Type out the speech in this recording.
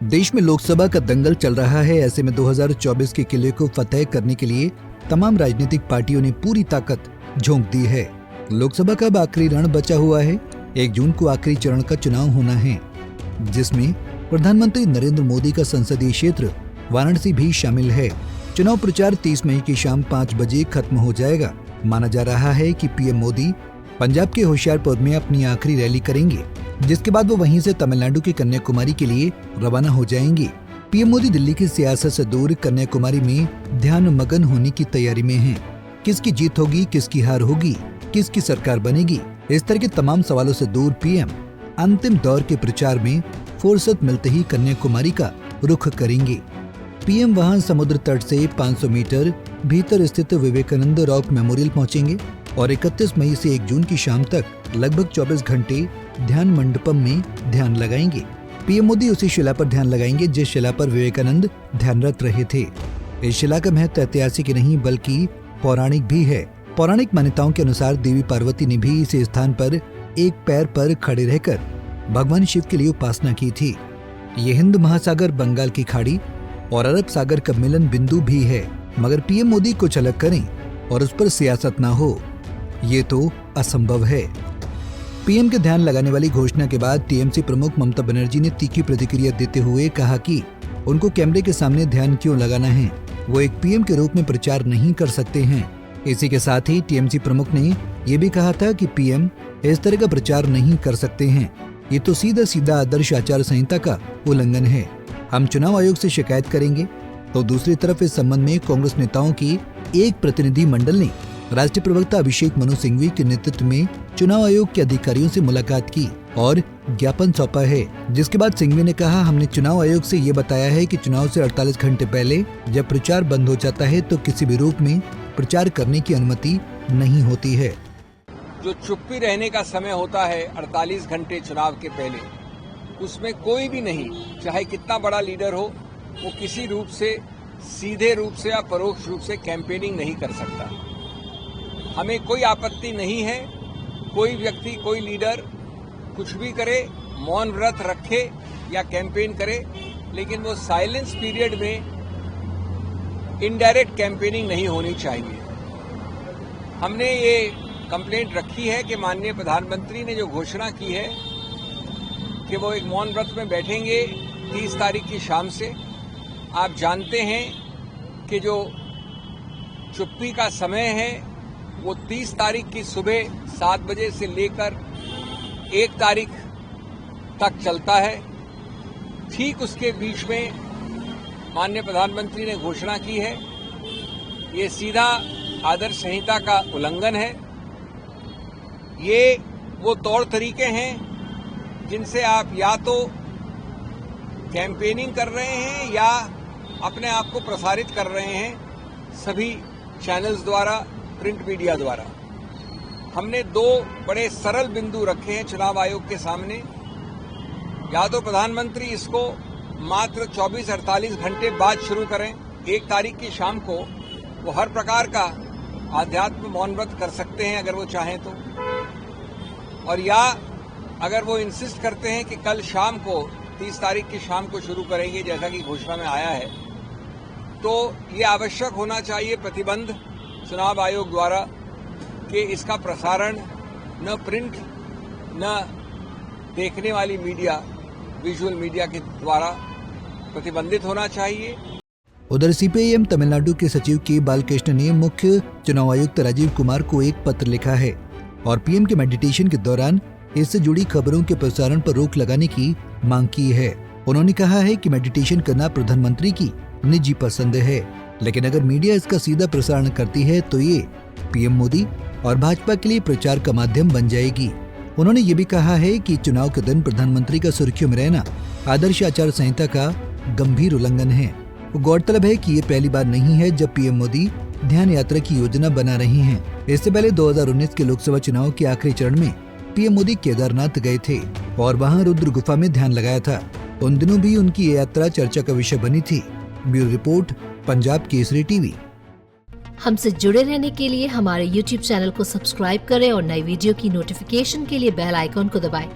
देश में लोकसभा का दंगल चल रहा है। ऐसे में 2024 के किले को फतेह करने के लिए तमाम राजनीतिक पार्टियों ने पूरी ताकत झोंक दी है। लोकसभा का अब आखिरी रण बचा हुआ है। 1 जून को आखिरी चरण का चुनाव होना है, जिसमें प्रधानमंत्री नरेंद्र मोदी का संसदीय क्षेत्र वाराणसी भी शामिल है। चुनाव प्रचार 30 मई की शाम 5 बजे खत्म हो जाएगा। माना जा रहा है कि पीएम मोदी पंजाब के होशियारपुर में अपनी आखिरी रैली करेंगे, जिसके बाद वो वहीं से तमिलनाडु के कन्याकुमारी के लिए रवाना हो जाएंगे। पीएम मोदी दिल्ली की सियासत से दूर कन्याकुमारी में ध्यान मगन होने की तैयारी में हैं। किसकी जीत होगी, किसकी हार होगी, किसकी सरकार बनेगी, इस तरह के तमाम सवालों से दूर पीएम अंतिम दौर के प्रचार में फुर्सत मिलते ही कन्याकुमारी का रुख करेंगे। पीएम वहां समुद्र तट से 500 मीटर भीतर स्थित विवेकानंद रॉक मेमोरियल पहुंचेंगे और 31 मई से 1 जून की शाम तक लगभग 24 घंटे ध्यान मंडपम में ध्यान लगाएंगे। पीएम मोदी उसी शिला पर ध्यान लगाएंगे जिस शिला पर विवेकानंद ध्यानरत रहे थे। इस शिला का महत्व ऐतिहासिक ही नहीं बल्कि पौराणिक भी है। पौराणिक मान्यताओं के अनुसार देवी पार्वती ने भी इस स्थान पर एक पैर पर खड़े रहकर भगवान शिव के लिए उपासना की थी। ये हिंद महासागर, बंगाल की खाड़ी और अरब सागर का मिलन बिंदु भी है। मगर पीएम मोदी कुछ अलग करें और उस पर सियासत ना हो, ये तो असंभव है। पीएम के ध्यान लगाने वाली घोषणा के बाद टीएमसी प्रमुख ममता बनर्जी ने तीखी प्रतिक्रिया देते हुए कहा कि उनको कैमरे के सामने ध्यान क्यों लगाना है, वो एक पीएम के रूप में प्रचार नहीं कर सकते हैं। इसी के साथ ही टीएमसी प्रमुख ने ये भी कहा था कि पीएम इस तरह का प्रचार नहीं कर सकते हैं। ये तो सीधा सीधा आदर्श आचार संहिता का उल्लंघन है। हम चुनाव आयोग से शिकायत करेंगे। तो दूसरी तरफ इस संबंध में कांग्रेस नेताओं की एक प्रतिनिधि मंडल ने राष्ट्रीय प्रवक्ता अभिषेक मनु सिंघवी के नेतृत्व में चुनाव आयोग के अधिकारियों से मुलाकात की और ज्ञापन सौंपा है। जिसके बाद सिंघवी ने कहा, हमने चुनाव आयोग से ये बताया है कि चुनाव से 48 घंटे पहले जब प्रचार बंद हो जाता है तो किसी भी रूप में प्रचार करने की अनुमति नहीं होती है। जो चुप्पी रहने का समय होता है 48 घंटे चुनाव के पहले, उसमें कोई भी नहीं, चाहे कितना बड़ा लीडर हो, वो किसी रूप से, सीधे रूप से या परोक्ष रूप से कैंपेनिंग नहीं कर सकता। हमें कोई आपत्ति नहीं है, कोई व्यक्ति, कोई लीडर कुछ भी करे, मौन व्रत रखे या कैंपेन करे, लेकिन वो साइलेंस पीरियड में इनडायरेक्ट कैंपेनिंग नहीं होनी चाहिए। हमने ये कंप्लेंट रखी है कि माननीय प्रधानमंत्री ने जो घोषणा की है कि वो एक मौन व्रत में बैठेंगे 30 तारीख की शाम से। आप जानते हैं कि जो चुप्पी का समय है वो 30 तारीख की सुबह 7 बजे से लेकर 1 तारीख तक चलता है। ठीक उसके बीच में माननीय प्रधानमंत्री ने घोषणा की है। ये सीधा आदर्श संहिता का उल्लंघन है। ये वो तौर तरीके हैं जिनसे आप या तो कैंपेनिंग कर रहे हैं या अपने आप को प्रसारित कर रहे हैं सभी चैनल्स द्वारा, प्रिंट मीडिया द्वारा। हमने 2 बड़े सरल बिंदु रखे हैं चुनाव आयोग के सामने। या तो प्रधानमंत्री इसको मात्र 24-48 घंटे बाद शुरू करें, 1 तारीख की शाम को वो हर प्रकार का आध्यात्म मौन व्रत कर सकते हैं अगर वो चाहें तो, और या अगर वो इंसिस्ट करते हैं कि कल शाम को 30 तारीख की शाम को शुरू करेंगे जैसा कि घोषणा में आया है, तो ये आवश्यक होना चाहिए प्रतिबंध चुनाव आयोग द्वारा कि इसका प्रसारण न प्रिंट न देखने वाली मीडिया, विजुअल मीडिया के द्वारा प्रतिबंधित होना चाहिए। उधर सीपीआईएम तमिलनाडु के सचिव के बालकृष्ण ने मुख्य चुनाव आयुक्त राजीव कुमार को एक पत्र लिखा है और पीएम के मेडिटेशन के दौरान इससे जुड़ी खबरों के प्रसारण पर रोक लगाने की मांग की है। उन्होंने कहा है कि मेडिटेशन करना प्रधानमंत्री की निजी पसंद है, लेकिन अगर मीडिया इसका सीधा प्रसारण करती है तो ये पीएम मोदी और भाजपा के लिए प्रचार का माध्यम बन जाएगी। उन्होंने ये भी कहा है कि चुनाव के दिन प्रधानमंत्री का सुर्खियों में रहना आदर्श आचार संहिता का गंभीर उल्लंघन है। गौरतलब है कि ये पहली बार नहीं है जब पीएम मोदी ध्यान यात्रा की योजना बना रहे हैं। इससे पहले 2019 के लोकसभा चुनाव के आखिरी चरण में पीएम मोदी केदारनाथ गए थे और वहां रुद्र गुफा में ध्यान लगाया था। उन दिनों भी उनकी ये यात्रा चर्चा का विषय बनी थी। Bureau report, Punjab Kesari TV. हमसे जुड़े रहने के लिए हमारे YouTube चैनल को सब्सक्राइब करें और नई वीडियो की नोटिफिकेशन के लिए बेल आइकॉन को दबाएं।